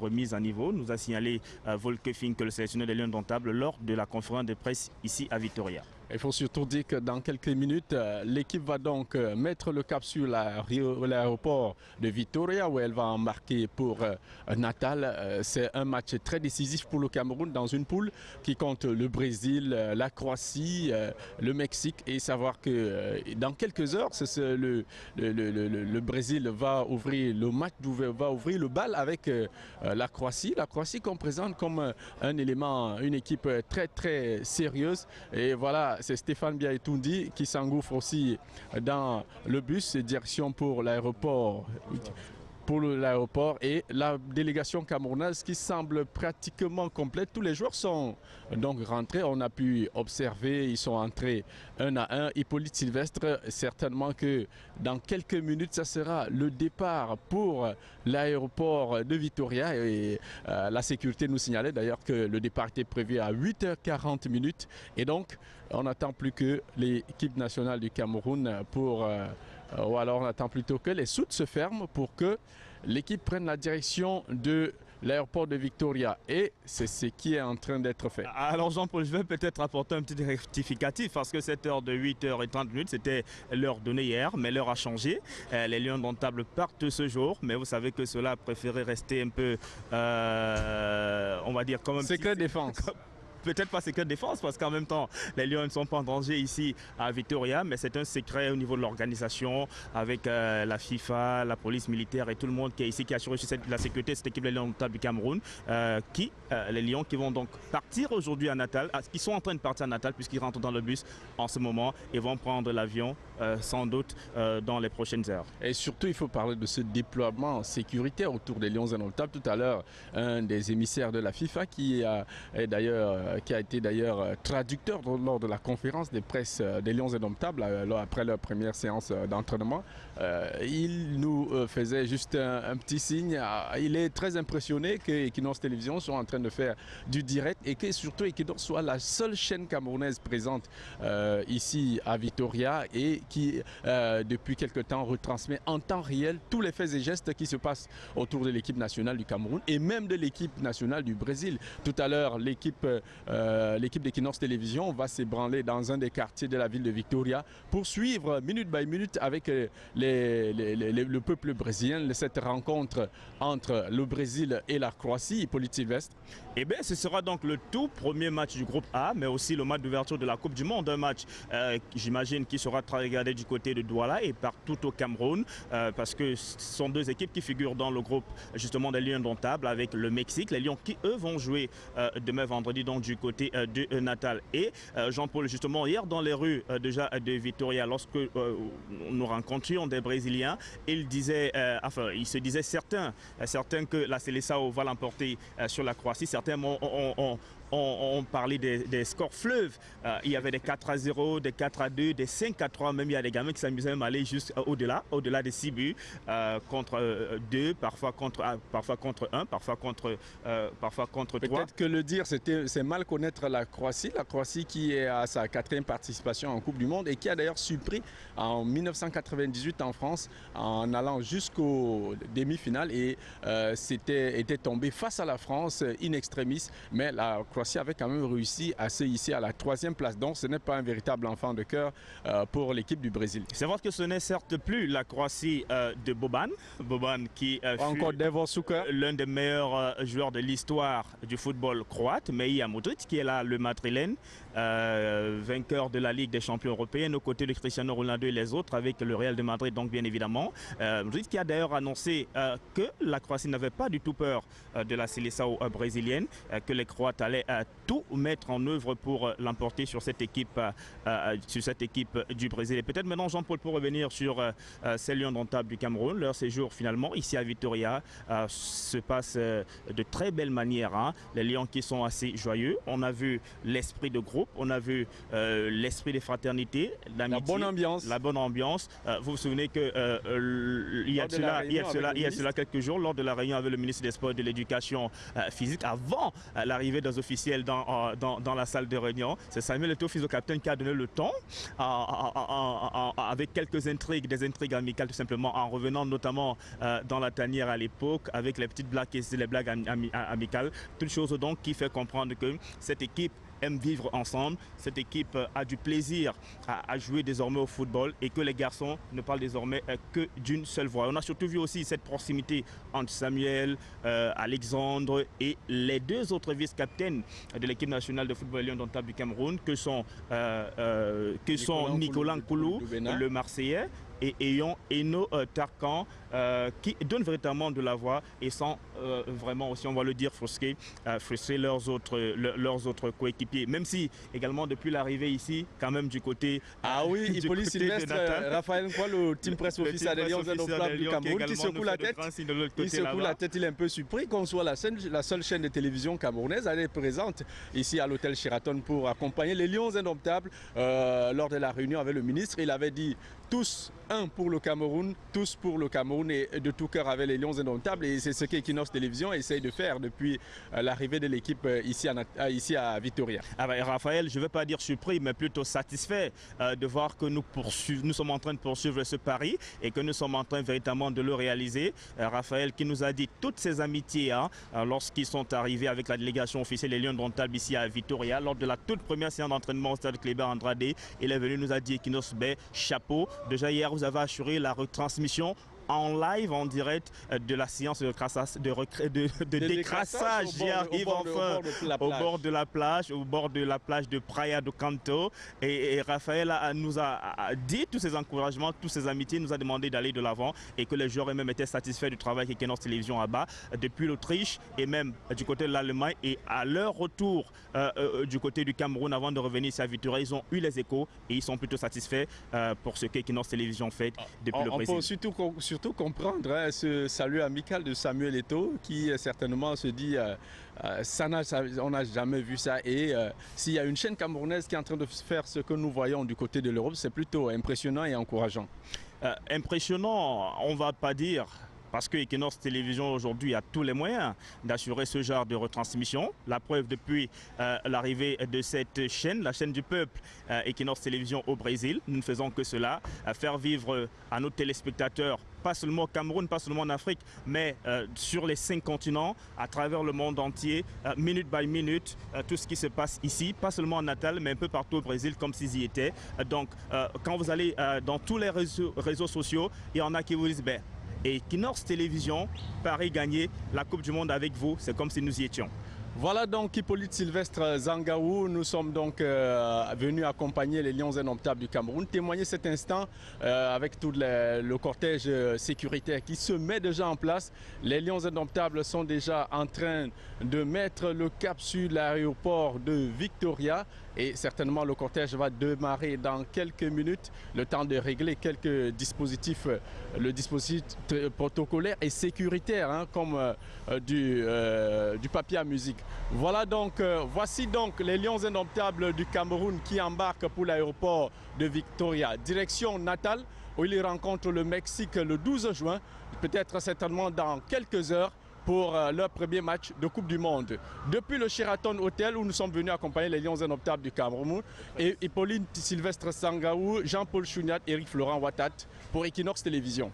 remise à niveau, nous a signalé Volker Fink, le sélectionneur des Lions Indomptables, lors de la conférence de presse ici à Vitória. Il faut surtout dire que dans quelques minutes, l'équipe va donc mettre le cap sur l'aéroport de Vitória où elle va embarquer pour Natal. C'est un match très décisif pour le Cameroun dans une poule qui compte le Brésil, la Croatie, le Mexique, et savoir que dans quelques heures, le Brésil va ouvrir le match, va ouvrir le bal avec la Croatie. La Croatie qu'on présente comme un élément, une équipe très très sérieuse, et voilà. C'est Stéphane Biaïtoundi qui s'engouffre aussi dans le bus, direction pour l'aéroport. Et la délégation camerounaise qui semble pratiquement complète. Tous les joueurs sont donc rentrés. On a pu observer, ils sont entrés un à un. Hippolyte Sylvestre, certainement que dans quelques minutes, ça sera le départ pour l'aéroport de Vitória. Et la sécurité nous signalait d'ailleurs que le départ était prévu à 8h40 minutes. Et donc, on n'attend plus que l'équipe nationale du Cameroun ou alors on attend plutôt que les soutes se ferment pour que l'équipe prenne la direction de l'aéroport de Vitória, et c'est ce qui est en train d'être fait. Alors Jean-Paul, je vais peut-être apporter un petit rectificatif parce que cette heure de 8h30, c'était l'heure donnée hier, mais l'heure a changé. Les Lions Indomptables partent ce jour, mais vous savez que cela a préféré rester un peu, on va dire, comme un secret défense. Peut-être pas secret défense parce qu'en même temps les Lions ne sont pas en danger ici à Vitória, mais c'est un secret au niveau de l'organisation avec la FIFA, la police militaire et tout le monde qui est ici, qui assure la sécurité de cette équipe des Lions Indomptables du Cameroun, les Lions qui vont donc partir aujourd'hui à Natal, qui sont en train de partir à Natal puisqu'ils rentrent dans le bus en ce moment et vont prendre l'avion sans doute dans les prochaines heures. Et surtout il faut parler de ce déploiement sécuritaire autour des Lions Indomptables. Tout à l'heure, un des émissaires de la FIFA qui a été d'ailleurs traducteur lors de la conférence de presse des Lions Indomptables après leur première séance d'entraînement. Il nous faisait juste un petit signe. Il est très impressionné qu'Equinos Télévision soit en train de faire du direct et que surtout Equinos soit la seule chaîne camerounaise présente ici à Vitória et qui depuis quelque temps retransmet en temps réel tous les faits et gestes qui se passent autour de l'équipe nationale du Cameroun et même de l'équipe nationale du Brésil. Tout à l'heure, l'équipe d'Equinos Télévision va s'ébranler dans un des quartiers de la ville de Vitória pour suivre minute by minute avec le peuple brésilien cette rencontre entre le Brésil et la Croatie. Hippolyte Sylvestre. Eh bien, ce sera donc le tout premier match du groupe A, mais aussi le match d'ouverture de la Coupe du Monde. Un match, j'imagine, qui sera très regardé du côté de Douala et partout au Cameroun, parce que ce sont deux équipes qui figurent dans le groupe justement des Lions Indomptables avec le Mexique. Les Lions qui, eux, vont jouer demain vendredi donc du côté de Natal. Et Jean-Paul, justement, hier dans les rues déjà de Vitória, lorsque nous rencontrions des Brésiliens, ils se disaient certains que la Seleção va l'emporter sur la Croatie. Certains ont parlé des scores fleuves. Il y avait des 4-0, des 4-2, des 5-3. Même il y a des gamins qui s'amusaient à aller juste au-delà des 6 buts, contre 2, parfois contre 1, parfois contre 3. Peut-être que le dire, c'est mal connaître la Croatie qui est à sa 4e participation en Coupe du Monde et qui a d'ailleurs surpris en 1998 en France en allant jusqu'aux demi-finales et était tombé face à la France in extremis, mais la Croatie avait quand même réussi à se hisser à la 3e place, donc ce n'est pas un véritable enfant de cœur pour l'équipe du Brésil. C'est vrai que ce n'est certes plus la Croatie de Boban qui fut l'un des meilleurs joueurs de l'histoire du football croate, mais il y a Modric qui est là, le Madrilène, vainqueur de la Ligue des champions européennes aux côtés de Cristiano Ronaldo et les autres avec le Real de Madrid, donc bien évidemment. Modric qui a d'ailleurs annoncé que la Croatie n'avait pas du tout peur de la Seleção brésilienne, que les Croates allaient tout mettre en œuvre pour l'emporter sur cette équipe du Brésil. Et peut-être maintenant, Jean-Paul, pour revenir sur ces Lions Indomptables du Cameroun, leur séjour finalement ici à Vitória se passe de très belle manière. Hein. Les Lions qui sont assez joyeux. On a vu l'esprit de groupe, on a vu l'esprit de fraternité, l'amitié, la bonne ambiance. Vous vous souvenez que il y a de cela quelques jours, lors de la réunion avec le ministre des Sports et de l'Éducation physique, avant l'arrivée des officiels officiel dans la salle de réunion. C'est Samuel Eto'o, fils au capitaine, qui a donné le ton avec quelques intrigues, des intrigues amicales tout simplement, en revenant notamment dans la tanière à l'époque avec les petites blagues et les blagues amicales. Toute chose donc qui fait comprendre que cette équipe aime vivre ensemble, cette équipe a du plaisir à jouer désormais au football et que les garçons ne parlent désormais que d'une seule voix. On a surtout vu aussi cette proximité entre Samuel, Alexandre et les deux autres vice-capitaines de l'équipe nationale de football Lions indomptables du Cameroun que sont Nicolas Nkoulou, le Marseillais, et ayant Eno Tarkan qui donne véritablement de la voix et sans vraiment aussi, on va le dire, frustrer leurs autres coéquipiers. Même si également depuis l'arrivée ici, quand même du côté Hippolyte Sylvestre, Raphaël Nkwa, le team presse officiel des Lions indomptables du Cameroun, qui secoue la tête. Il est un peu surpris qu'on soit la seule chaîne de télévision camerounaise à être présente ici à l'hôtel Sheraton pour accompagner les Lions indomptables lors de la réunion avec le ministre. Il avait dit tous un pour le Cameroun, tous pour le Cameroun et de tout cœur avec les Lions indomptables, et c'est ce qu'Equinox Télévision essaye de faire depuis l'arrivée de l'équipe ici à Vitoria. Raphaël, je ne vais pas dire surpris, mais plutôt satisfait de voir que nous sommes en train de poursuivre ce pari et que nous sommes en train véritablement de le réaliser. Raphaël qui nous a dit toutes ses amitiés lorsqu'ils sont arrivés avec la délégation officielle des Lions indomptables ici à Vitoria, lors de la toute première séance d'entraînement au stade Kleber Andrade. Il est venu nous a dit Equinox, chapeau. Déjà hier, vous avez assuré la retransmission en live, en direct de la séance de décrassage. J'y arrive enfin au bord de la plage de Praia do Canto. Et Raphaël nous a dit tous ses encouragements, tous ses amitiés, nous a demandé d'aller de l'avant et que les joueurs eux-mêmes étaient satisfaits du travail qu'Equinox Télévision abat depuis l'Autriche et même du côté de l'Allemagne. Et à leur retour du côté du Cameroun, avant de revenir ici à Vitoria, ils ont eu les échos et ils sont plutôt satisfaits pour ce qu'Equinox Télévision fait depuis le Brésil. On peut surtout comprendre ce salut amical de Samuel Eto'o qui certainement se dit on n'a jamais vu ça, et s'il y a une chaîne camerounaise qui est en train de faire ce que nous voyons du côté de l'Europe, c'est plutôt impressionnant et encourageant. Impressionnant, on ne va pas dire, parce que Equinox Télévision aujourd'hui a tous les moyens d'assurer ce genre de retransmission. La preuve depuis l'arrivée de cette chaîne, la chaîne du peuple, Equinox Télévision au Brésil. Nous ne faisons que cela, faire vivre à nos téléspectateurs, pas seulement au Cameroun, pas seulement en Afrique, mais sur les 5 continents, à travers le monde entier, minute by minute, tout ce qui se passe ici, pas seulement en Natal, mais un peu partout au Brésil, comme s'ils y étaient. Donc, quand vous allez dans tous les réseaux sociaux, il y en a qui vous disent et Equinox Télévision paraît gagner la Coupe du Monde avec vous, c'est comme si nous y étions. Voilà donc Hippolyte Sylvestre Zangaou, nous sommes donc venus accompagner les Lions indomptables du Cameroun, témoigner cet instant avec tout le cortège sécuritaire qui se met déjà en place. Les Lions indomptables sont déjà en train de mettre le cap sur l'aéroport de Victoria et certainement le cortège va démarrer dans quelques minutes, le temps de régler quelques dispositifs, le dispositif protocolaire et sécuritaire comme du papier à musique. Voilà donc, voici donc les Lions indomptables du Cameroun qui embarquent pour l'aéroport de Victoria, direction Natal, où ils rencontrent le Mexique le 12 juin, peut-être certainement dans quelques heures, pour leur premier match de Coupe du Monde. Depuis le Sheraton Hotel où nous sommes venus accompagner les Lions indomptables du Cameroun, et Hippolyte Sylvestre Zangaou, Jean-Paul Chouniat, Eric Florent Watat pour Equinox Télévision.